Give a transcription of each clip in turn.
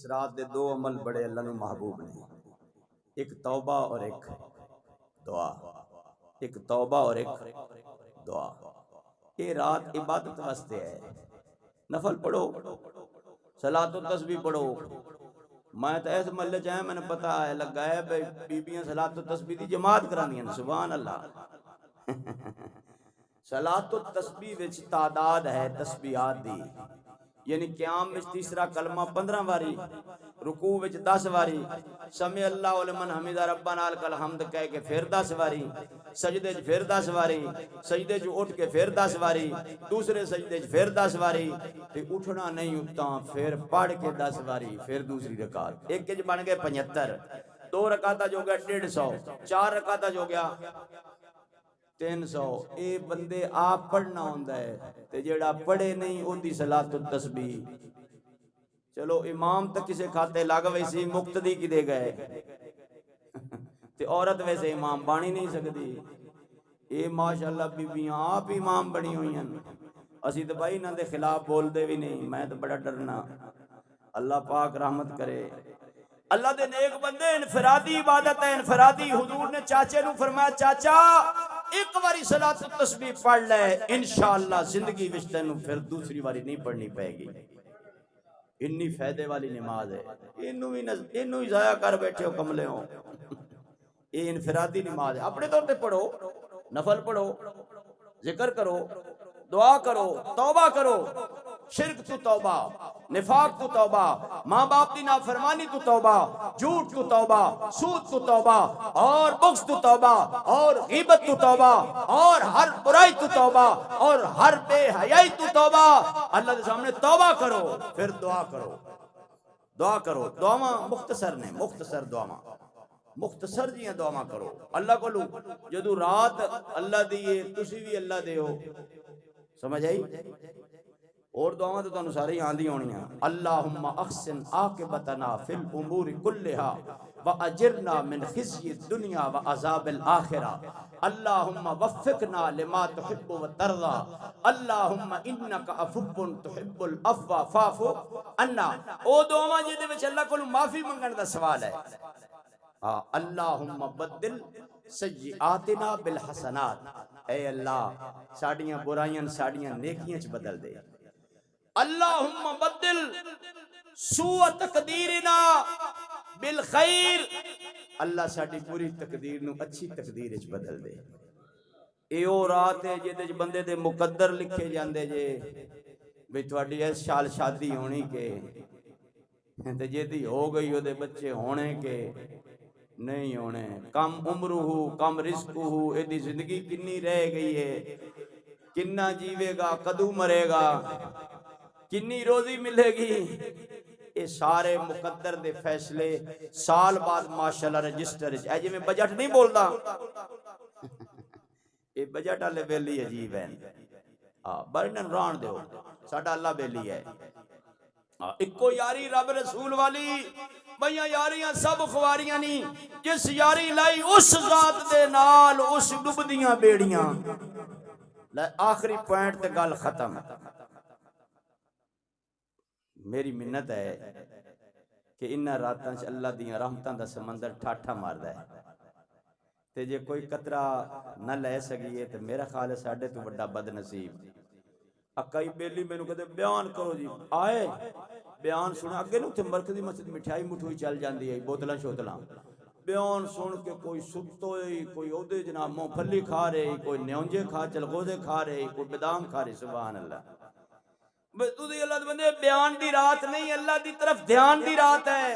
رات دے دو عمل بڑے اللہ نو محبوب نے، ایک توبہ اور ایک دعا، ایک توبہ اور ایک دعا۔ یہ رات عبادت واسطے ہے، نفل پڑھو، صلاۃ و تسبیح پڑھو۔ میں تو ایس محلے چاہے میں نے پتا ہے لگا ہے بیبیاں صلاۃ و تسبیح دی جماعت کراندیاں نے، سبحان اللہ۔ صلاۃ و تسبیح وچ تعداد ہے تسبیحات دی، یعنی قیام وچ تیسرا کلمہ 15 واری، رکوع وچ 10 واری، سمع اللہ لمن حمدہ ربنا لک الحمد کہہ کے پھر 10 واری، سجدے چ پھر 10 واری، سجدے چ اٹھ کے پھر 10 واری، دوسرے سجدے چ پھر 10 واری، تے اٹھنا نہیں اتاں پھر پڑھ کے 10 واری، پھر دوسری رکعت، ایک وچ بن گئے 75، 2 رکعتاں جو گیا 150، 4 رکعتاں جو گیا 300۔ اے بندے آپ پڑھنا ہوندا ہے تے جیڑا پڑھے نہیں اون دی صلاۃ و تسبیح، چلو امام تک کسے کھاتے لگ ویسی مقتدی کدے گئے تے عورت ویسے امام بانی نہیں سکتی۔ اے ماشاءاللہ بیبیاں آپ امام بنی ہوئی ہیں، اسی تو بھائی انہاں دے خلاف بول دے بھی نہیں، میں تو بڑا ڈرنا۔ اللہ پاک رحمت کرے۔ اللہ دے نیک بندے انفرادی عبادت ہے، انفرادی۔ حضور نے چاچے نو فرمایا چاچا ایک باری صلاۃ و تسبیح پڑھ لے، انشاءاللہ زندگی وچ تینوں پھر دوسری باری نہیں پڑھنی پائے گی۔ اتنی فائدے والی نماز ہے، اینو ہی ضائع کر بیٹھے ہو کملے ہو۔ یہ انفرادی نماز ہے، اپنے طور پہ پڑھو، نفل پڑھو، ذکر کرو، دعا کرو، توبہ کرو، شرک تو توبہ، نفاق تو توبہ، ماں باپ دی نافرمانی تو توبہ، جھوٹ تو توبہ، سود تو توبہ، اور بغض تو توبہ، اور غیبت تو توبہ، اور ہر برائی تو توبہ، اور ہر بے حیائی تو توبہ۔ اللہ کے سامنے توبہ کرو، پھر دعا کرو، دعا کرو۔ دعاواں مختصر نے، مختصر دعاواں، مختصر جیاں دعاواں کرو۔ اللہ کو لو جدو رات اللہ دیئے تسی بھی اللہ دے ہو، سمجھ آئی؟ اور دعاواں تو تانوں ساری آندھی ہونی ہیں۔ اللہم احسن عاقبتنا فی الامور کلہا واجرنا من خزی الدنیا وعذاب الاخرہ، اللہم وفقنا لما تحب وترضى، اللہم انک عفو تحب العفو فاعف عنا۔ او دعاواں جے دے وچ اللہ کولوں معافی منگن دا سوال ہے۔ اللہم بدل سیئاتنا بالحسنات، اے اللہ ساڑیاں برائیاں ساڑیاں نیکیاں چ بدل دے۔ اللہم بدل سوء تقدیرنا بالخیر، اللہ ساڑی بری تقدیر نو اچھی تقدیر چ بدل دے۔ اے او رات ہے جے بندے دے مقدر لکھے جاندے جے بھی تواڈی اس سال شادی ہونی کے تے جے دی ہو گئی او دے بچے ہونے کے نہیں ہونے، کم عمر ہو کم رزق ہو، ایدی زندگی کنی رہ گئی ہے، کننا جیوے گا، کدو مرے گا، کنی روزی ملے گی۔ اے سارے مقدر دے فیصلے سال بعد ماشاءاللہ رجسٹر اے جی میں بجٹ نہیں بولدا، اے بجٹ والے بیلی عجیب ہیں، برنن ران دیو، ساڈا اللہ بیلی ہے۔ اکو یاری رب رسول والی، بھائیاں یاریاں سب خواریاں نہیں، جس یاری لائی اس ذات دے نال اس ڈبدیاں بیڑیاں۔ آخری پوائنٹ تے گل ختم۔ میری منت ہے کہ انہاں راتاں چ اللہ دیاں رحمتاں دا سمندر ٹھاٹھا ماردا ہے، تے جے کوئی قطرہ نہ لے سکیے تے میرا خیال ہے ساڈے تو بڑا بد نصیب۔ اکائی بیلی میں نو کہتے بیان کرو جی، آئے بیان سنا اگے نو تھے مرکزی مسجد مٹھائی مٹھوئی چل جاندی ہے، بوتلاں شوتلاں، بیان سن کے کوئی ستو ہے، کوئی عہدے جناب موں پھلی کھا رہے، کوئی نیونجے کھا چلغوزے کھا رہے، کوئی بادام کھا رہے، سبحان اللہ۔ بس تو دی اللہ بندے بیان دی رات نہیں، اللہ دی طرف دھیان دی رات ہے۔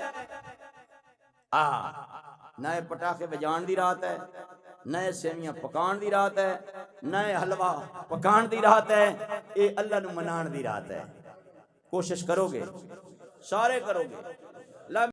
نئے پٹاخے بجان دی رات ہے، نئے سیویاں پکان دی رات ہے، نئے حلوہ پکان دی رات ہے، اے اللہ نو منان دی رات ہے۔ کوشش کرو گے، سارے کرو گے۔